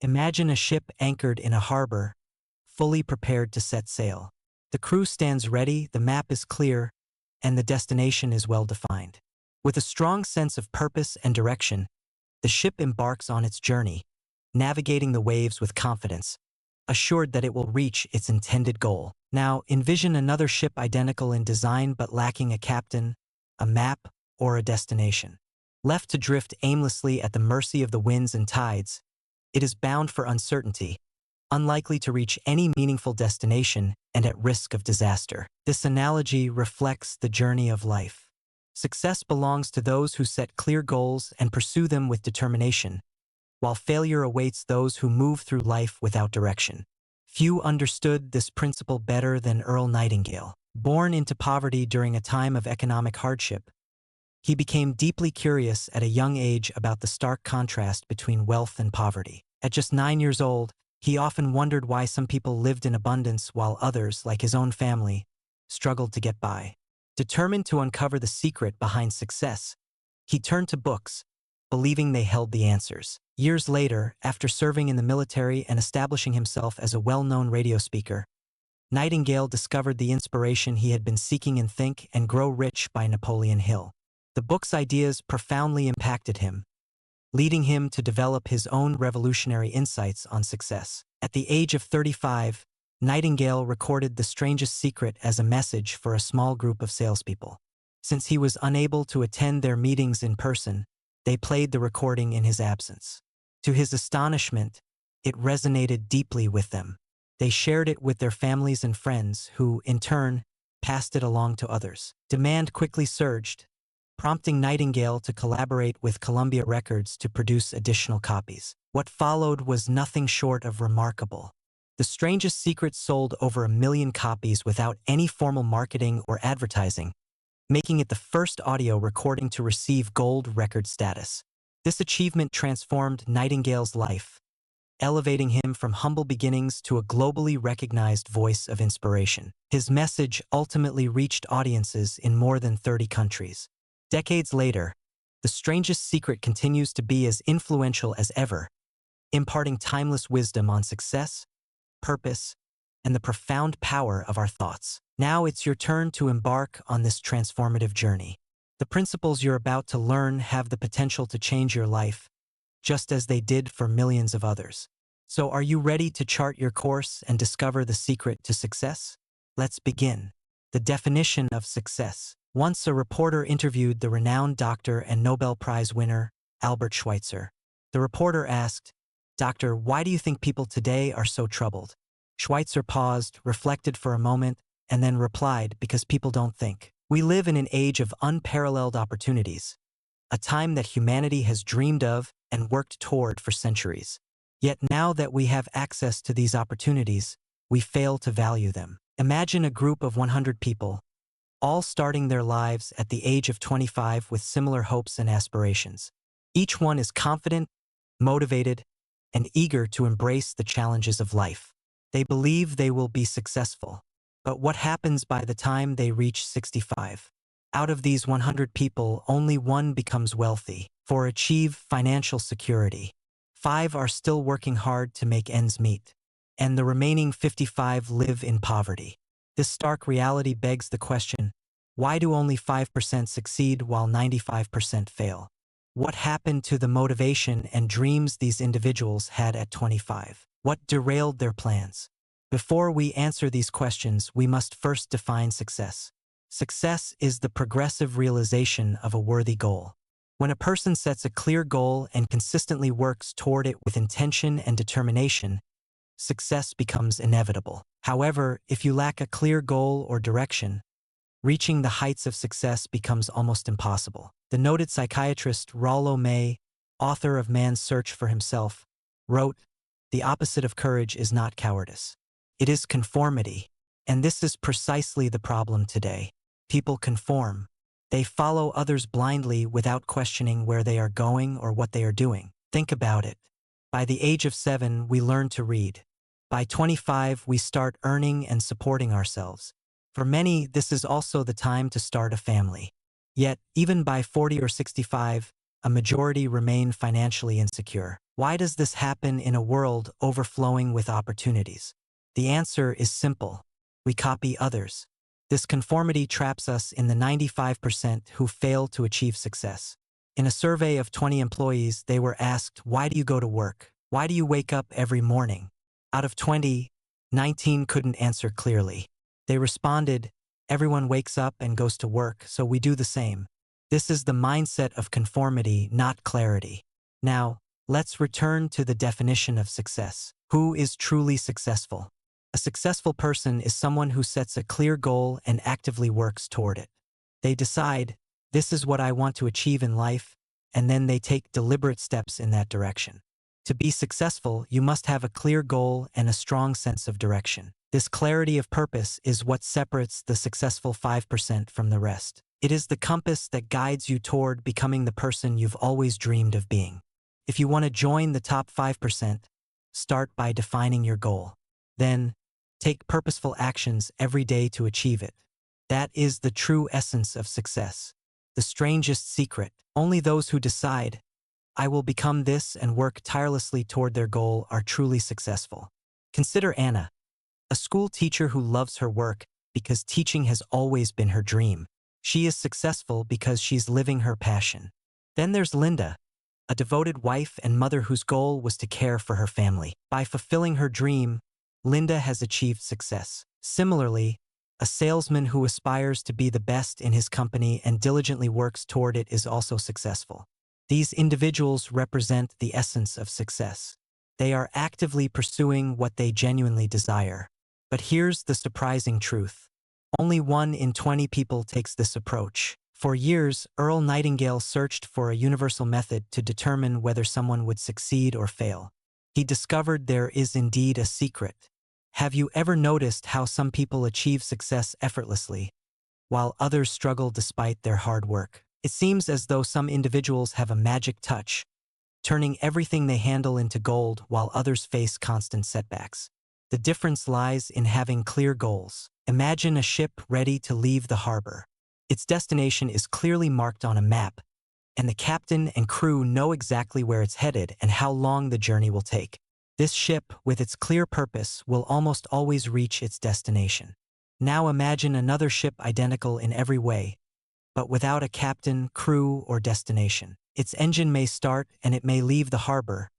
Imagine a ship anchored in a harbor, fully prepared to set sail. The crew stands ready, the map is clear, and the destination is well defined. With a strong sense of purpose and direction, the ship embarks on its journey, navigating the waves with confidence, assured that it will reach its intended goal. Now, envision another ship identical in design but lacking a captain, a map, or a destination. Left to drift aimlessly at the mercy of the winds and tides, it is bound for uncertainty, unlikely to reach any meaningful destination and at risk of disaster. This analogy reflects the journey of life. Success belongs to those who set clear goals and pursue them with determination, while failure awaits those who move through life without direction. Few understood this principle better than Earl Nightingale. Born into poverty during a time of economic hardship, he became deeply curious at a young age about the stark contrast between wealth and poverty. At just 9 years old, he often wondered why some people lived in abundance while others, like his own family, struggled to get by. Determined to uncover the secret behind success, he turned to books, believing they held the answers. Years later, after serving in the military and establishing himself as a well-known radio speaker, Nightingale discovered the inspiration he had been seeking in Think and Grow Rich by Napoleon Hill. The book's ideas profoundly impacted him, leading him to develop his own revolutionary insights on success. At the age of 35, Nightingale recorded The Strangest Secret as a message for a small group of salespeople. Since he was unable to attend their meetings in person, they played the recording in his absence. To his astonishment, it resonated deeply with them. They shared it with their families and friends, who, in turn, passed it along to others. Demand quickly surged, prompting Nightingale to collaborate with Columbia Records to produce additional copies. What followed was nothing short of remarkable. The Strangest Secret sold over 1 million copies without any formal marketing or advertising, making it the first audio recording to receive gold record status. This achievement transformed Nightingale's life, elevating him from humble beginnings to a globally recognized voice of inspiration. His message ultimately reached audiences in more than 30 countries. Decades later, The Strangest Secret continues to be as influential as ever, imparting timeless wisdom on success, purpose, and the profound power of our thoughts. Now it's your turn to embark on this transformative journey. The principles you're about to learn have the potential to change your life, just as they did for millions of others. So are you ready to chart your course and discover the secret to success? Let's begin. The definition of success. Once a reporter interviewed the renowned doctor and Nobel Prize winner, Albert Schweitzer. The reporter asked, "Doctor, why do you think people today are so troubled?" Schweitzer paused, reflected for a moment, and then replied, "Because people don't think." We live in an age of unparalleled opportunities, a time that humanity has dreamed of and worked toward for centuries. Yet now that we have access to these opportunities, we fail to value them. Imagine a group of 100 people, all starting their lives at the age of 25 with similar hopes and aspirations. Each one is confident, motivated, and eager to embrace the challenges of life. They believe they will be successful. But what happens by the time they reach 65? Out of these 100 people, only one becomes wealthy or achieve financial security. 5 are still working hard to make ends meet, and the remaining 55 live in poverty. This stark reality begs the question, why do only 5% succeed while 95% fail? What happened to the motivation and dreams these individuals had at 25? What derailed their plans? Before we answer these questions, we must first define success. Success is the progressive realization of a worthy goal. When a person sets a clear goal and consistently works toward it with intention and determination, success becomes inevitable. However, if you lack a clear goal or direction, reaching the heights of success becomes almost impossible. The noted psychiatrist Rollo May, author of Man's Search for Himself, wrote, "The opposite of courage is not cowardice. It is conformity." And this is precisely the problem today. People conform. They follow others blindly without questioning where they are going or what they are doing. Think about it. By the age of 7, we learn to read. By 25, we start earning and supporting ourselves. For many, this is also the time to start a family. Yet, even by 40 or 65, a majority remain financially insecure. Why does this happen in a world overflowing with opportunities? The answer is simple. We copy others. This conformity traps us in the 95% who fail to achieve success. In a survey of 20 employees, they were asked, "Why do you go to work? Why do you wake up every morning?" Out of 20, 19 couldn't answer clearly. They responded, "Everyone wakes up and goes to work, so we do the same." This is the mindset of conformity, not clarity. Now, let's return to the definition of success. Who is truly successful? A successful person is someone who sets a clear goal and actively works toward it. They decide, "This is what I want to achieve in life," and then they take deliberate steps in that direction. To be successful, you must have a clear goal and a strong sense of direction. This clarity of purpose is what separates the successful 5% from the rest. It is the compass that guides you toward becoming the person you've always dreamed of being. If you want to join the top 5%, start by defining your goal. Then, take purposeful actions every day to achieve it. That is the true essence of success. The strangest secret. Only those who decide, "I will become this," and work tirelessly toward their goal are truly successful. Consider Anna, a school teacher who loves her work because teaching has always been her dream. She is successful because she's living her passion. Then there's Linda, a devoted wife and mother whose goal was to care for her family. By fulfilling her dream, Linda has achieved success. Similarly, a salesman who aspires to be the best in his company and diligently works toward it is also successful. These individuals represent the essence of success. They are actively pursuing what they genuinely desire. But here's the surprising truth. Only 1 in 20 people takes this approach. For years, Earl Nightingale searched for a universal method to determine whether someone would succeed or fail. He discovered there is indeed a secret. Have you ever noticed how some people achieve success effortlessly, while others struggle despite their hard work? It seems as though some individuals have a magic touch, turning everything they handle into gold while others face constant setbacks. The difference lies in having clear goals. Imagine a ship ready to leave the harbor. Its destination is clearly marked on a map, and the captain and crew know exactly where it's headed and how long the journey will take. This ship, with its clear purpose, will almost always reach its destination. Now imagine another ship identical in every way, but without a captain, crew, or destination. Its engine may start and it may leave the harbor,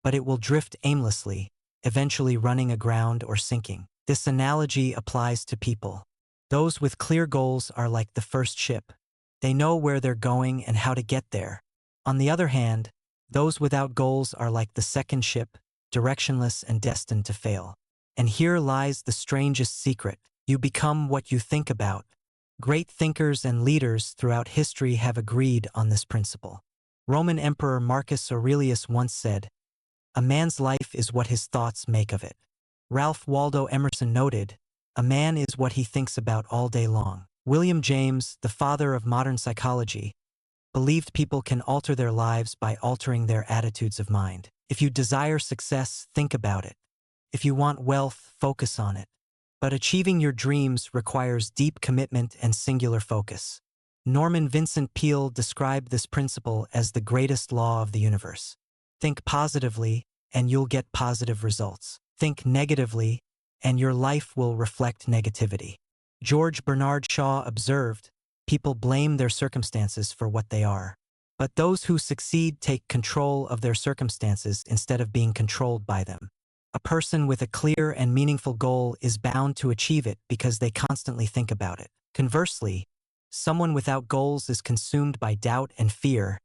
but it will drift aimlessly, eventually running aground or sinking. This analogy applies to people. Those with clear goals are like the first ship. They know where they're going and how to get there. On the other hand, those without goals are like the second ship, directionless and destined to fail. And here lies the strangest secret. You become what you think about. Great thinkers and leaders throughout history have agreed on this principle. Roman Emperor Marcus Aurelius once said, "A man's life is what his thoughts make of it." Ralph Waldo Emerson noted, "A man is what he thinks about all day long." William James, the father of modern psychology, believed people can alter their lives by altering their attitudes of mind. If you desire success, think about it. If you want wealth, focus on it. But achieving your dreams requires deep commitment and singular focus. Norman Vincent Peale described this principle as the greatest law of the universe. Think positively, and you'll get positive results. Think negatively, and your life will reflect negativity. George Bernard Shaw observed, "People blame their circumstances for what they are. But those who succeed take control of their circumstances instead of being controlled by them." A person with a clear and meaningful goal is bound to achieve it because they constantly think about it. Conversely, someone without goals is consumed by doubt and fear,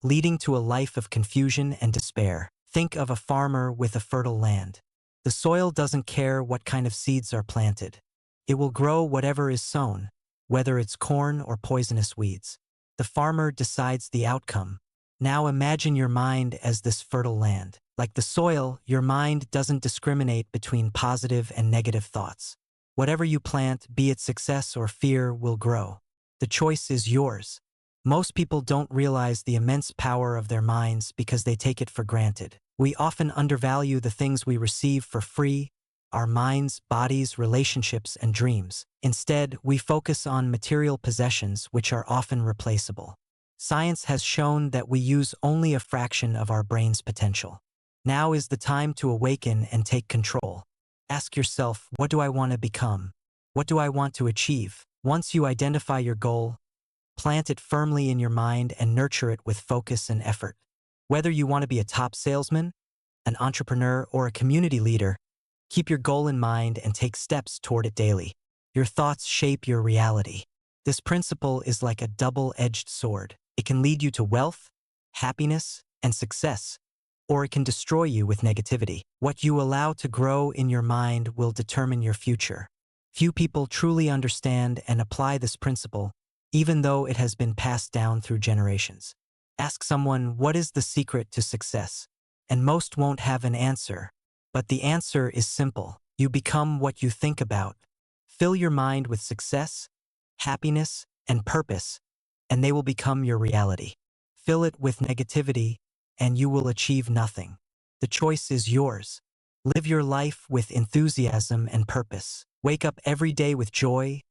leading to a life of confusion and despair. Think of a farmer with a fertile land. The soil doesn't care what kind of seeds are planted. It will grow whatever is sown, whether it's corn or poisonous weeds. The farmer decides the outcome. Now imagine your mind as this fertile land. Like the soil, your mind doesn't discriminate between positive and negative thoughts. Whatever you plant, be it success or fear, will grow. The choice is yours. Most people don't realize the immense power of their minds because they take it for granted. We often undervalue the things we receive for free: our minds, bodies, relationships, and dreams. Instead, we focus on material possessions, which are often replaceable. Science has shown that we use only a fraction of our brain's potential. Now is the time to awaken and take control. Ask yourself, what do I want to become? What do I want to achieve? Once you identify your goal, plant it firmly in your mind and nurture it with focus and effort. Whether you want to be a top salesman, an entrepreneur, or a community leader, keep your goal in mind and take steps toward it daily. Your thoughts shape your reality. This principle is like a double-edged sword. It can lead you to wealth, happiness, and success, or it can destroy you with negativity. What you allow to grow in your mind will determine your future. Few people truly understand and apply this principle, even though it has been passed down through generations. Ask someone, what is the secret to success? And most won't have an answer. But the answer is simple. You become what you think about. Fill your mind with success, happiness, and purpose, and they will become your reality. Fill it with negativity, and you will achieve nothing. The choice is yours. Live your life with enthusiasm and purpose. Wake up every day with joy,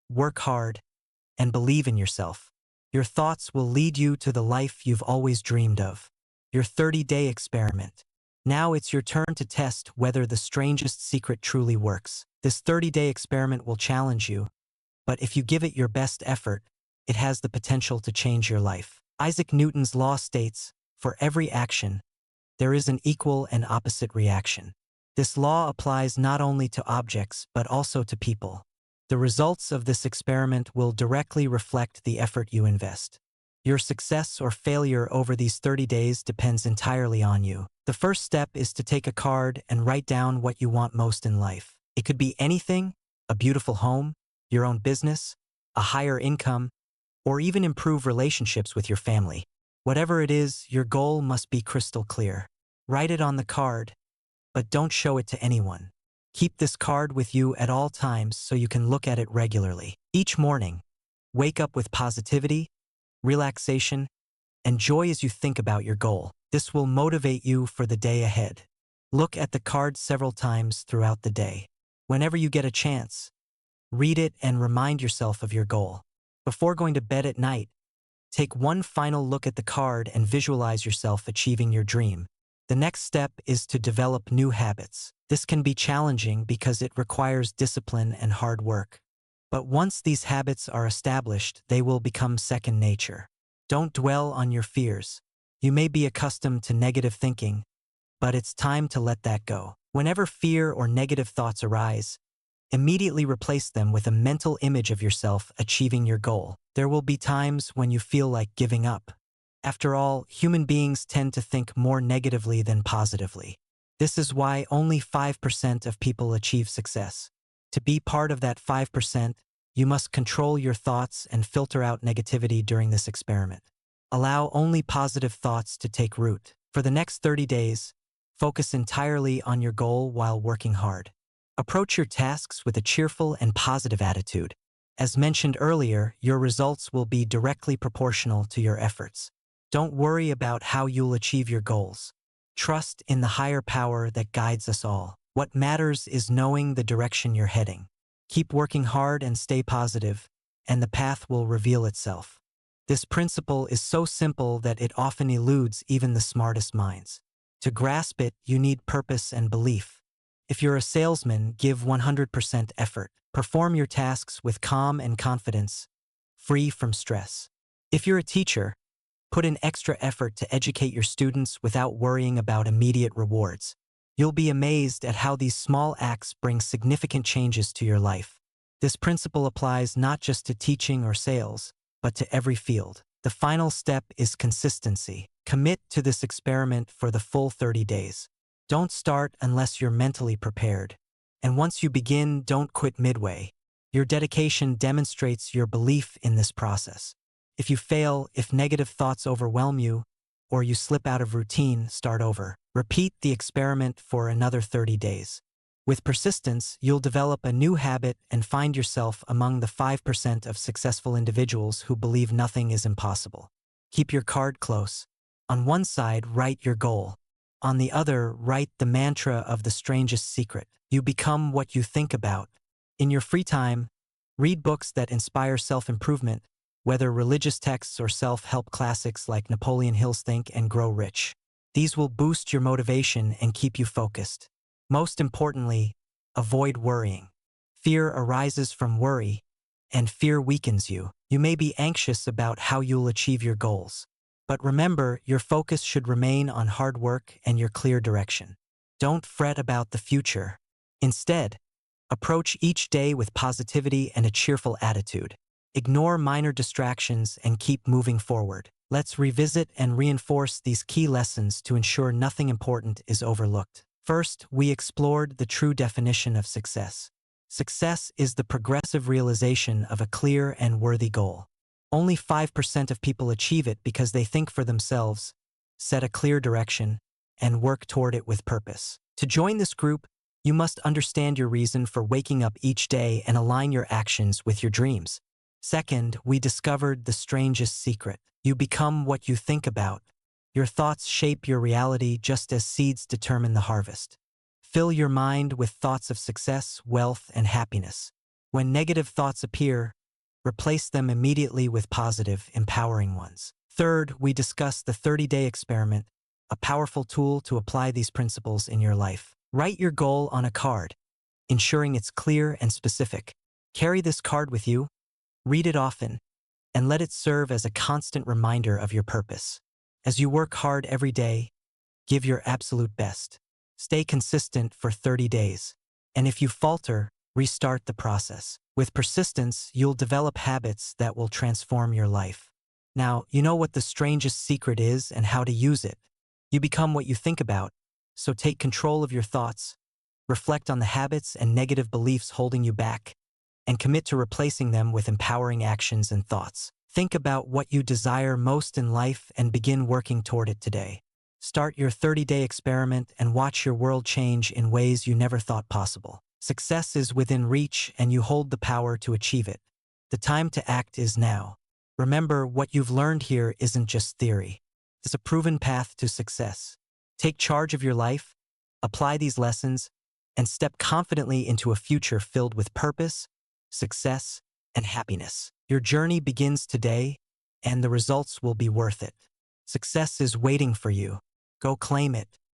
work hard, and believe in yourself. Your thoughts will lead you to the life you've always dreamed of. Your 30-day experiment. Now it's your turn to test whether the strangest secret truly works. This 30-day experiment will challenge you, but if you give it your best effort, it has the potential to change your life. Isaac Newton's law states, for every action, there is an equal and opposite reaction. This law applies not only to objects, but also to people. The results of this experiment will directly reflect the effort you invest. Your success or failure over these 30 days depends entirely on you. The first step is to take a card and write down what you want most in life. It could be anything: a beautiful home, your own business, a higher income, or even improve relationships with your family. Whatever it is, your goal must be crystal clear. Write it on the card, but don't show it to anyone. Keep this card with you at all times so you can look at it regularly. Each morning, wake up with positivity, relaxation, and joy as you think about your goal. This will motivate you for the day ahead. Look at the card several times throughout the day. Whenever you get a chance, read it and remind yourself of your goal. Before going to bed at night, take one final look at the card and visualize yourself achieving your dream. The next step is to develop new habits. This can be challenging because it requires discipline and hard work. But once these habits are established, they will become second nature. Don't dwell on your fears. You may be accustomed to negative thinking, but it's time to let that go. Whenever fear or negative thoughts arise, immediately replace them with a mental image of yourself achieving your goal. There will be times when you feel like giving up. After all, human beings tend to think more negatively than positively. This is why only 5% of people achieve success. To be part of that 5%, you must control your thoughts and filter out negativity during this experiment. Allow only positive thoughts to take root. For the next 30 days, focus entirely on your goal while working hard. Approach your tasks with a cheerful and positive attitude. As mentioned earlier, your results will be directly proportional to your efforts. Don't worry about how you'll achieve your goals. Trust in the higher power that guides us all. What matters is knowing the direction you're heading. Keep working hard and stay positive, and the path will reveal itself. This principle is so simple that it often eludes even the smartest minds. To grasp it, you need purpose and belief. If you're a salesman, give 100% effort. Perform your tasks with calm and confidence, free from stress. If you're a teacher, put in extra effort to educate your students without worrying about immediate rewards. You'll be amazed at how these small acts bring significant changes to your life. This principle applies not just to teaching or sales, but to every field. The final step is consistency. Commit to this experiment for the full 30 days. Don't start unless you're mentally prepared. And once you begin, don't quit midway. Your dedication demonstrates your belief in this process. If you fail, if negative thoughts overwhelm you, or you slip out of routine, start over. Repeat the experiment for another 30 days. With persistence, you'll develop a new habit and find yourself among the 5% of successful individuals who believe nothing is impossible. Keep your card close. On one side, write your goal. On the other, write the mantra of the strangest secret. You become what you think about. In your free time, read books that inspire self-improvement, whether religious texts or self-help classics like Napoleon Hill's Think and Grow Rich. These will boost your motivation and keep you focused. Most importantly, avoid worrying. Fear arises from worry, and fear weakens you. You may be anxious about how you'll achieve your goals. But remember, your focus should remain on hard work and your clear direction. Don't fret about the future. Instead, approach each day with positivity and a cheerful attitude. Ignore minor distractions and keep moving forward. Let's revisit and reinforce these key lessons to ensure nothing important is overlooked. First, we explored the true definition of success. Success is the progressive realization of a clear and worthy goal. Only 5% of people achieve it because they think for themselves, set a clear direction, and work toward it with purpose. To join this group, you must understand your reason for waking up each day and align your actions with your dreams. Second, we discovered the strangest secret. You become what you think about. Your thoughts shape your reality just as seeds determine the harvest. Fill your mind with thoughts of success, wealth, and happiness. When negative thoughts appear, replace them immediately with positive, empowering ones. Third, we discussed the 30-day experiment, a powerful tool to apply these principles in your life. Write your goal on a card, ensuring it's clear and specific. Carry this card with you, read it often, and let it serve as a constant reminder of your purpose. As you work hard every day, give your absolute best. Stay consistent for 30 days. And if you falter, restart the process. With persistence, you'll develop habits that will transform your life. Now, you know what the strangest secret is and how to use it. You become what you think about, so take control of your thoughts, reflect on the habits and negative beliefs holding you back, and commit to replacing them with empowering actions and thoughts. Think about what you desire most in life and begin working toward it today. Start your 30-day experiment and watch your world change in ways you never thought possible. Success is within reach and you hold the power to achieve it. The time to act is now. Remember, what you've learned here isn't just theory. It's a proven path to success. Take charge of your life, apply these lessons, and step confidently into a future filled with purpose, success, and happiness. Your journey begins today, and the results will be worth it. Success is waiting for you. Go claim it.